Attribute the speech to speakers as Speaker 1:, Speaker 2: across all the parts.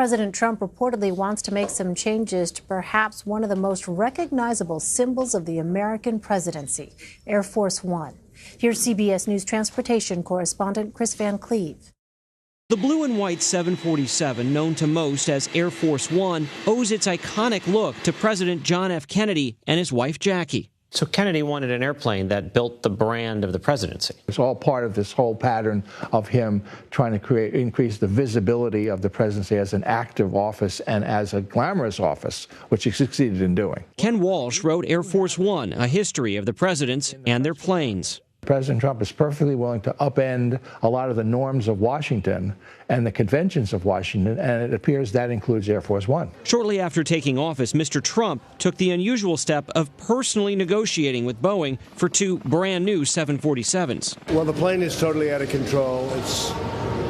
Speaker 1: President Trump reportedly wants to make some changes to perhaps one of the most recognizable symbols of the American presidency, Air Force One. Here's CBS News transportation correspondent Chris Van Cleve.
Speaker 2: The blue and white 747, known to most as Air Force One, owes its iconic look to President John F. Kennedy and his wife Jackie.
Speaker 3: So Kennedy wanted an airplane that built the brand of the presidency.
Speaker 4: It's all part of this whole pattern of him trying to increase the visibility of the presidency as an active office and as a glamorous office, which he succeeded in doing.
Speaker 2: Ken Walsh wrote Air Force One, a history of the presidents and their planes.
Speaker 4: President Trump is perfectly willing to upend a lot of the norms of Washington and the conventions of Washington, and it appears that includes Air Force One.
Speaker 2: Shortly after taking office, Mr. Trump took the unusual step of personally negotiating with Boeing for two brand new 747s.
Speaker 5: Well, the plane is totally out of control. It's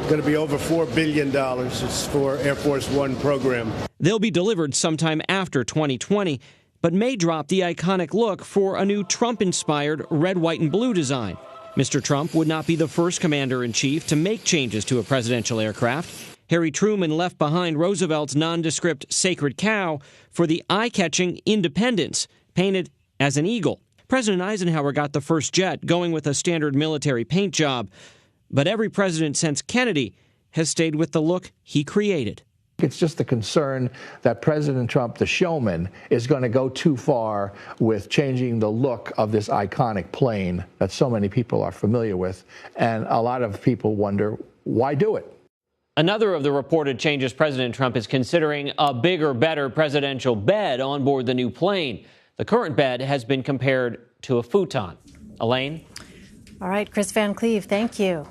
Speaker 5: going to be over $4 billion. It's for Air Force One program.
Speaker 2: They'll be delivered sometime after 2020. But may drop the iconic look for a new Trump-inspired red, white, and blue design. Mr. Trump would not be the first commander-in-chief to make changes to a presidential aircraft. Harry Truman left behind Roosevelt's nondescript sacred cow for the eye-catching Independence, painted as an eagle. President Eisenhower got the first jet, going with a standard military paint job. But every president since Kennedy has stayed with the look he created.
Speaker 4: It's just the concern that President Trump, the showman, is going to go too far with changing the look of this iconic plane that so many people are familiar with. And a lot of people wonder, why do it?
Speaker 3: Another of the reported changes President Trump is considering a bigger, better presidential bed on board the new plane. The current bed has been compared to a futon. Elaine?
Speaker 1: All right, Chris Van Cleve, thank you.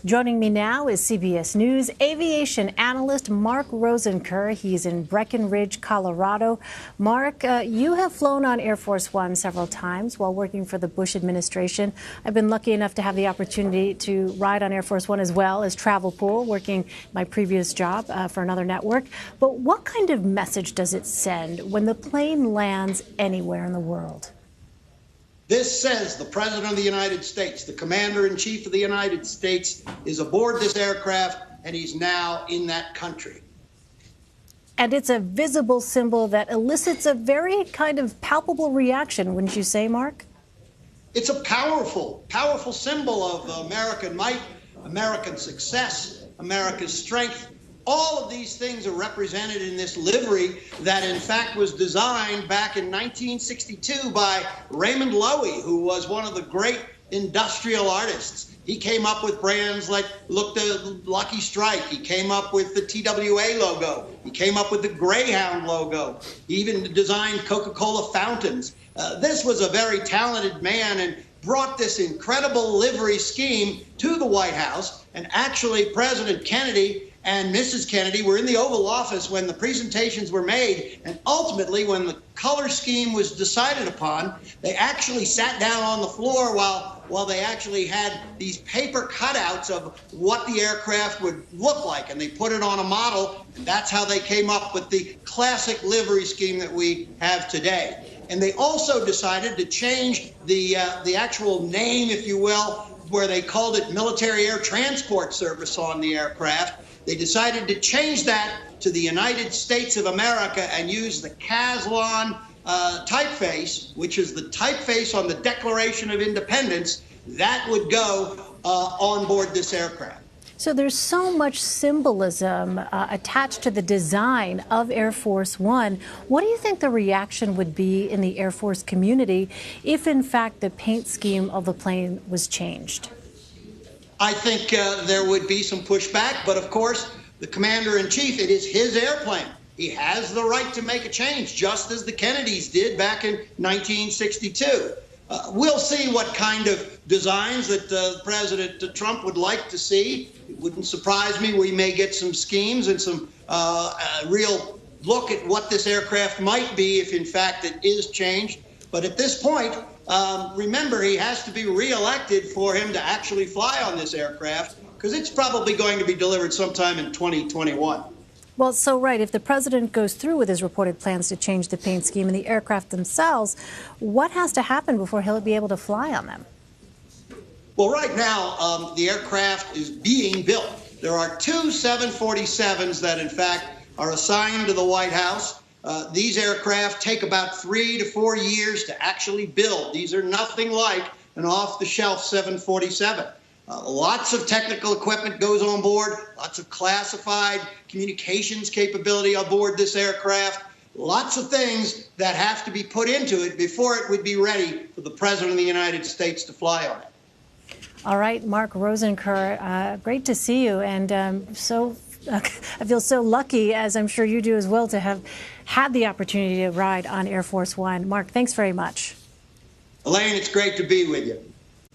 Speaker 1: Joining me now is CBS News aviation analyst Mark Rosenker. He's in Breckenridge, Colorado. Mark, you have flown on Air Force One several times while working for the Bush administration. I've been lucky enough to have the opportunity to ride on Air Force One as well as travel pool, working my previous job for another network. But what kind of message does it send when the plane lands anywhere in the world?
Speaker 6: This says the President of the United States, the Commander-in-Chief of the United States, is aboard this aircraft, and he's now in that country.
Speaker 1: And it's a visible symbol that elicits a very kind of palpable reaction, wouldn't you say, Mark?
Speaker 6: It's a powerful, powerful symbol of American might, American success, America's strength. All of these things are represented in this livery that, in fact, was designed back in 1962 by Raymond Loewy, who was one of the great industrial artists. He came up with brands like Lucky Strike. He came up with the TWA logo. He came up with the Greyhound logo. He even designed Coca-Cola fountains. This was a very talented man and brought this incredible livery scheme to the White House. And actually, President Kennedy and Mrs. Kennedy were in the Oval Office when the presentations were made, and ultimately when the color scheme was decided upon, they actually sat down on the floor while they actually had these paper cutouts of what the aircraft would look like, and they put it on a model, and that's how they came up with the classic livery scheme that we have today. And they also decided to change the actual name, if you will, where they called it Military Air Transport Service on the aircraft. They decided to change that to the United States of America and use the Caslon typeface, which is the typeface on the Declaration of Independence, that would go on board this aircraft.
Speaker 1: So there's so much symbolism attached to the design of Air Force One. What do you think the reaction would be in the Air Force community if, in fact, the paint scheme of the plane was changed?
Speaker 6: I think there would be some pushback, but of course, the Commander-in-Chief, it is his airplane. He has the right to make a change, just as the Kennedys did back in 1962. We'll see what kind of designs that President Trump would like to see. It wouldn't surprise me. We may get some schemes and some real look at what this aircraft might be if, in fact, it is changed. But at this point, remember, he has to be reelected for him to actually fly on this aircraft, because it's probably going to be delivered sometime in 2021.
Speaker 1: Well, so right, if the president goes through with his reported plans to change the paint scheme and the aircraft themselves, what has to happen before he'll be able to fly on them?
Speaker 6: Well, right now, the aircraft is being built. There are two 747s that, in fact, are assigned to the White House. These aircraft take about 3 to 4 years to actually build. These are nothing like an off-the-shelf 747. Lots of technical equipment goes on board, lots of classified communications capability aboard this aircraft, lots of things that have to be put into it before it would be ready for the President of the United States to fly on it.
Speaker 1: All right, Mark Rosenker, great to see you, and I feel so lucky, as I'm sure you do as well, to have had the opportunity to ride on Air Force One. Mark, thanks very much.
Speaker 6: Elaine, it's great to be with you.